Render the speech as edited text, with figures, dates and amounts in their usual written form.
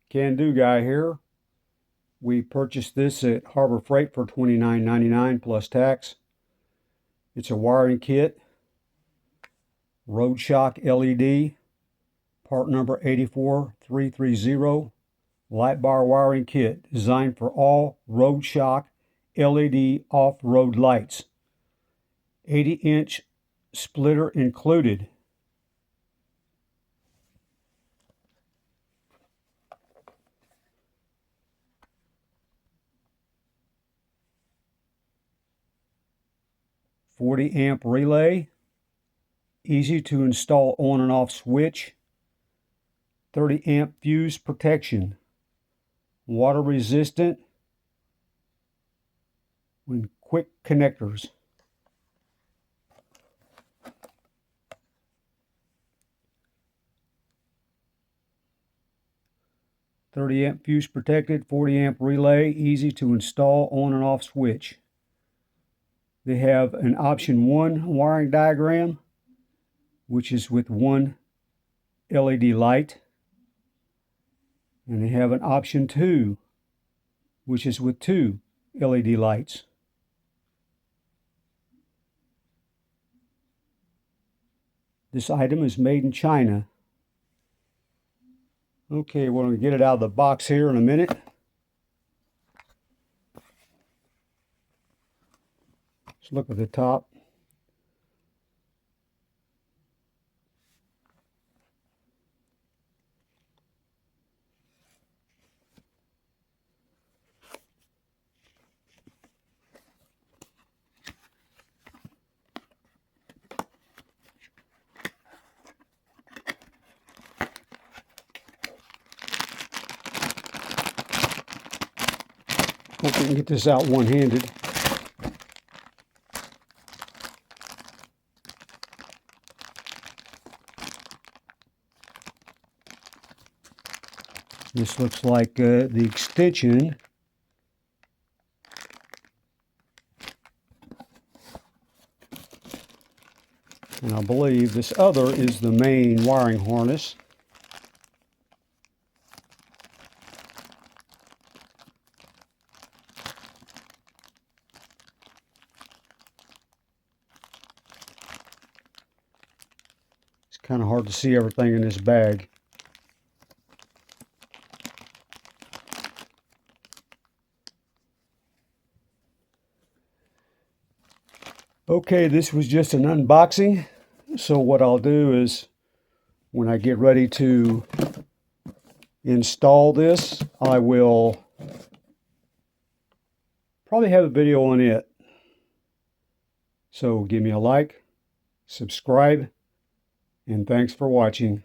Can Do Guy here. We purchased this at Harbor Freight for $29.99 plus tax. It's a wiring kit, Roadshock LED, part number 84330, light bar wiring kit designed for all Roadshock LED off-road lights. 80-inch splitter included. .40-amp relay, easy to install on and off switch, 30-amp fuse protection, water resistant, with quick connectors. .30-amp fuse protected, 40-amp relay, easy to install on and off switch. They have an option 1 wiring diagram, which is with 1 LED light. And they have an option 2, which is with 2 LED lights. This item is made in China. Okay, we're going to get it out of the box here in a minute. Let's look at the top. Hope we can get this out one-handed. This looks like the extension. And I believe this other is the main wiring harness. It's kind of hard to see everything in this bag. Okay, this was just an unboxing. So what I'll do is, when I get ready to install this, I will probably have a video on it. So give me a like, subscribe, and thanks for watching.